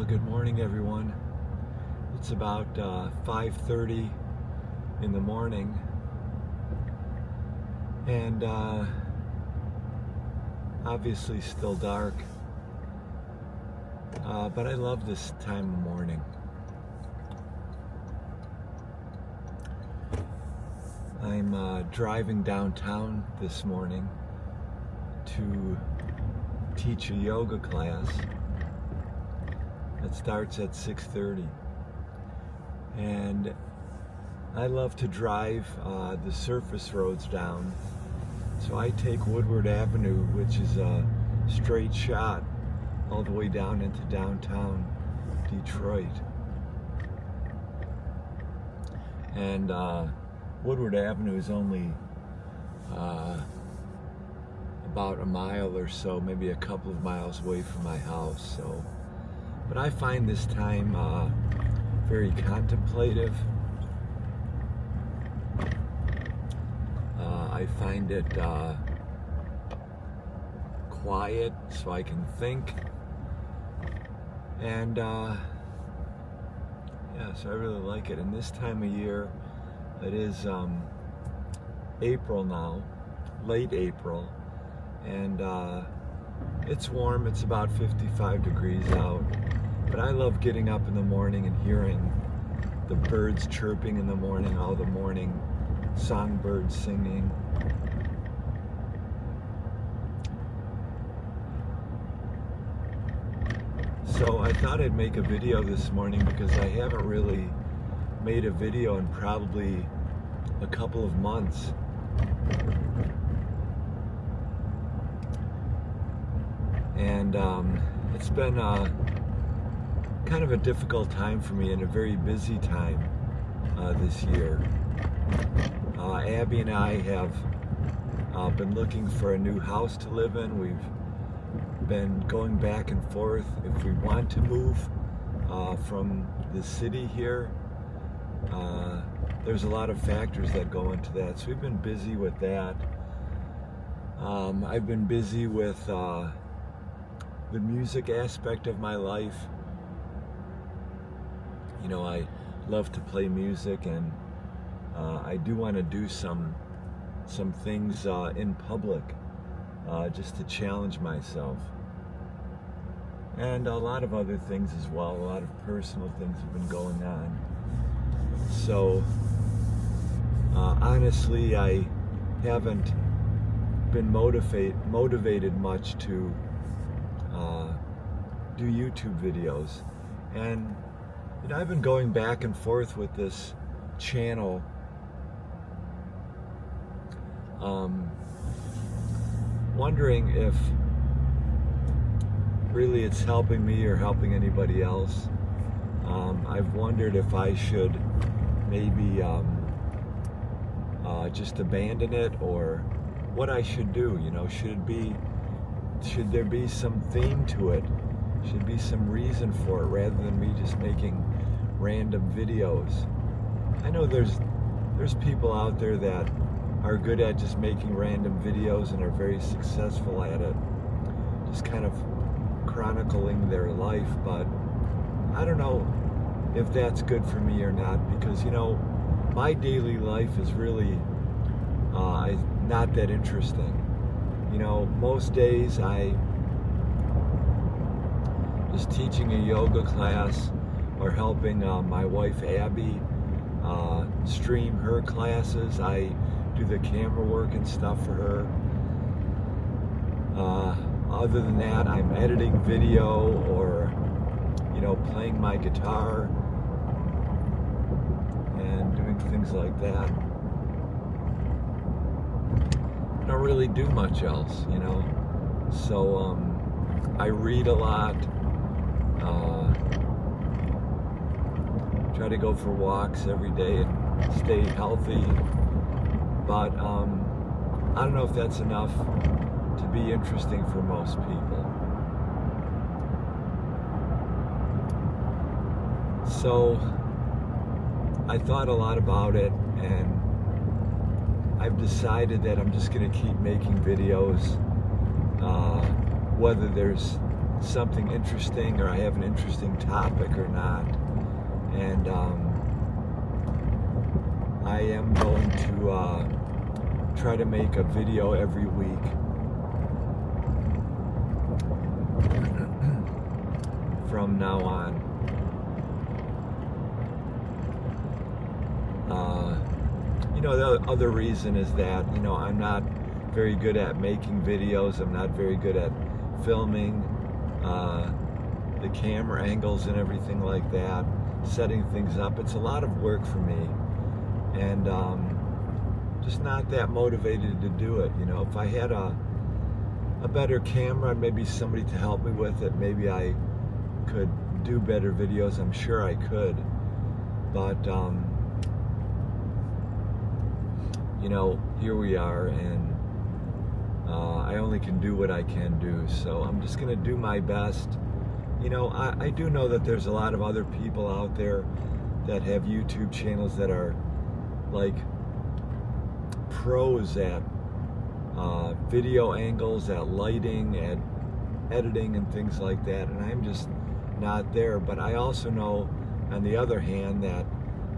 Well, good morning, everyone. It's about 5:30 in the morning, and obviously still dark, but I love this time of morning. I'm driving downtown this morning to teach a yoga class that starts at 6:30, and I love to drive the surface roads down, so I take Woodward Avenue, which is a straight shot all the way down into downtown Detroit. And Woodward Avenue is only about a mile or so, maybe a couple of miles away from my house. But I find this time very contemplative. I find it quiet, so I can think. And yeah, so I really like it. And this time of year, it is April now, late April, and it's warm. It's about 55 degrees out. But I love getting up in the morning and hearing the birds chirping in the morning, all the morning songbirds singing. So I thought I'd make a video this morning because I haven't really made a video in probably a couple of months. And it's been kind of a difficult time for me and a very busy time this year. Abby and I have been looking for a new house to live in. We've been going back and forth if we want to move from the city here. There's a lot of factors that go into that, so we've been busy with that. I've been busy with the music aspect of my life. You know, I love to play music, and I do want to do some things in public, just to challenge myself, and a lot of other things as well. A lot of personal things have been going on. So honestly, I haven't been motivated much to do YouTube videos, and you know, I've been going back and forth with this channel, wondering if really it's helping me or helping anybody else. I've wondered if I should maybe just abandon it, or what I should do. You know, should there be some theme to it? Should be some reason for it, rather than me just making random videos. I know there's people out there that are good at just making random videos and are very successful at it, just kind of chronicling their life, but I don't know if that's good for me or not, because you know, my daily life is really not that interesting. You know, most days I just teaching a yoga class or helping my wife Abby stream her classes. I do the camera work and stuff for her. Other than that, I'm editing video, or you know, playing my guitar and doing things like that. I don't really do much else, you know. So I read a lot, try to go for walks every day and stay healthy, but I don't know if that's enough to be interesting for most people. So I thought a lot about it, and I've decided that I'm just going to keep making videos, whether there's something interesting or I have an interesting topic or not. And I am going to try to make a video every week. From now on. The other reason is that, I'm not very good at making videos. I'm not very good at filming, the camera angles and everything like that, setting things up. It's a lot of work for me, and just not that motivated to do it. If I had a better camera, maybe somebody to help me with it, maybe I could do better videos. I'm sure I could, but here we are, and I only can do what I can do, so I'm just gonna do my best. I do know that there's a lot of other people out there that have YouTube channels that are like pros at video angles, at lighting, at editing and things like that, and I'm just not there. But I also know, on the other hand, that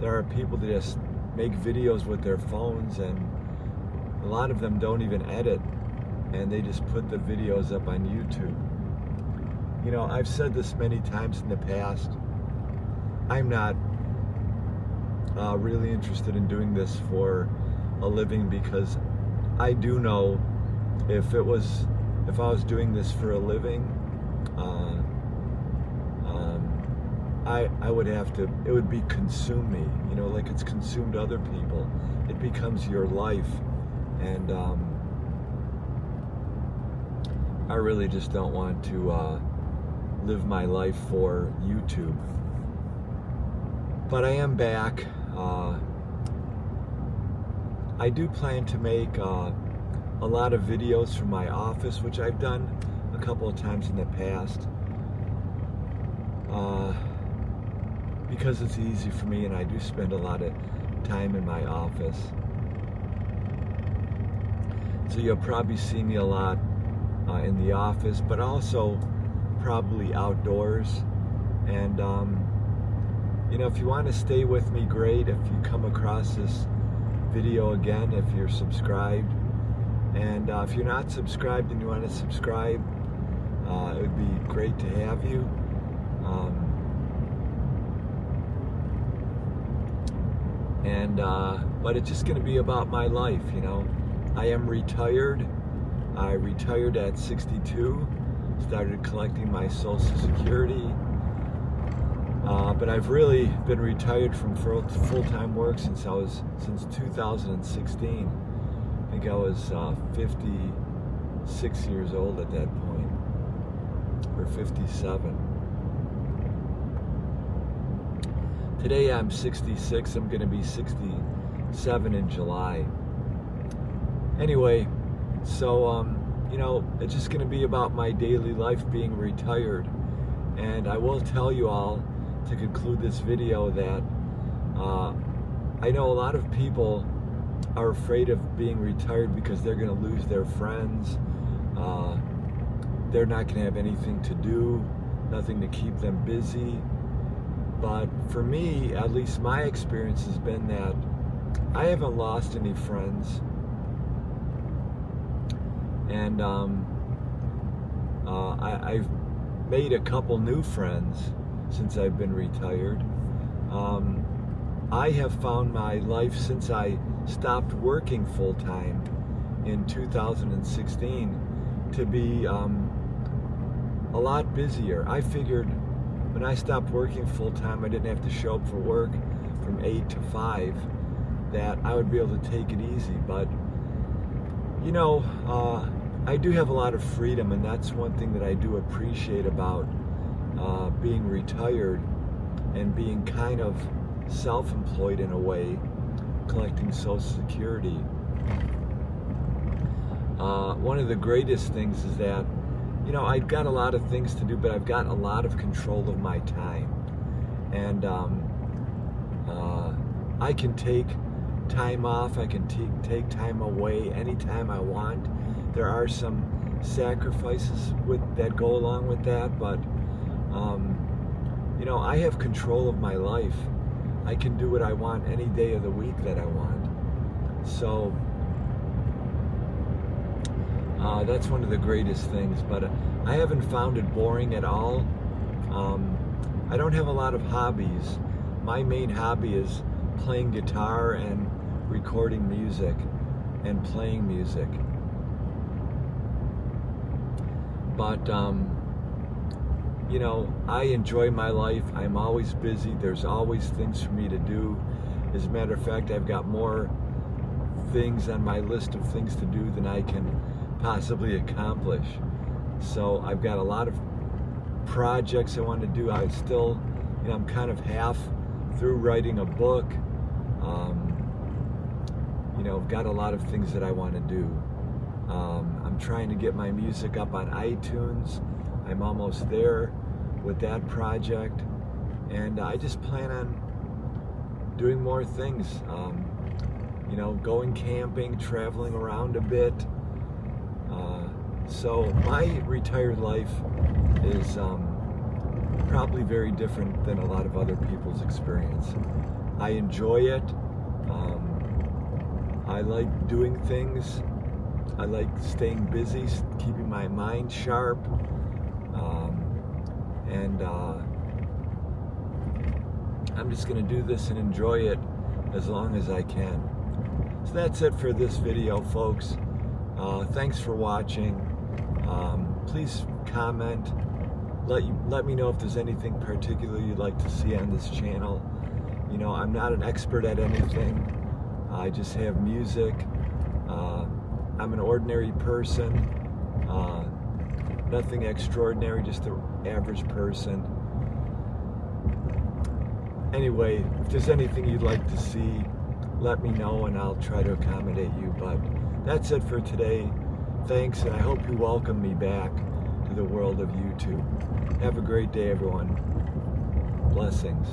there are people that just make videos with their phones, and a lot of them don't even edit, and they just put the videos up on YouTube. I've said this many times in the past. I'm not really interested in doing this for a living, because I do know if I was doing this for a living, I would have to, it would be consume me, like it's consumed other people. It becomes your life, and I really just don't want to live my life for YouTube. But I am back. I do plan to make a lot of videos from my office, which I've done a couple of times in the past, because it's easy for me, and I do spend a lot of time in my office. So you'll probably see me a lot in the office, but also probably outdoors. And if you want to stay with me, great. If you come across this video again, if you're subscribed, and if you're not subscribed and you want to subscribe, it would be great to have you. But it's just going to be about my life. I am retired. I retired at 62, started collecting my Social Security, but I've really been retired from full-time work since 2016. I think I was 56 years old at that point, or 57. Today I'm 66. I'm going to be 67 in July. Anyway, so it's just going to be about my daily life being retired. And I will tell you all, to conclude this video, that I know a lot of people are afraid of being retired because they're going to lose their friends. They're not going to have anything to do, nothing to keep them busy. But for me, at least my experience has been that I haven't lost any friends. And I've made a couple new friends since I've been retired. I have found my life, since I stopped working full-time in 2016, to be a lot busier. I figured when I stopped working full-time, I didn't have to show up for work from 8 to 5, that I would be able to take it easy. But I do have a lot of freedom, and that's one thing that I do appreciate about being retired and being kind of self-employed in a way, collecting Social Security. One of the greatest things is that, I've got a lot of things to do, but I've got a lot of control of my time. And I can take time off, I can take time away anytime I want. There are some sacrifices that go along with that, but I have control of my life. I can do what I want any day of the week that I want. So that's one of the greatest things, but I haven't found it boring at all. I don't have a lot of hobbies. My main hobby is playing guitar and recording music and playing music. But I enjoy my life. I'm always busy. There's always things for me to do. As a matter of fact, I've got more things on my list of things to do than I can possibly accomplish. So I've got a lot of projects I want to do. I still, I'm kind of half through writing a book. I've got a lot of things that I want to do. I'm trying to get my music up on iTunes. I'm almost there with that project, and I just plan on doing more things. Going camping, traveling around a bit. So my retired life is probably very different than a lot of other people's experience. I enjoy it. I like doing things. I like staying busy, keeping my mind sharp, and I'm just going to do this and enjoy it as long as I can. So that's it for this video, folks. Thanks for watching. Please comment. Let me know if there's anything particular you'd like to see on this channel. I'm not an expert at anything. I just have music. I'm an ordinary person. Nothing extraordinary, just an average person. Anyway, if there's anything you'd like to see, let me know and I'll try to accommodate you. But that's it for today. Thanks, and I hope you welcome me back to the world of YouTube. Have a great day, everyone. Blessings.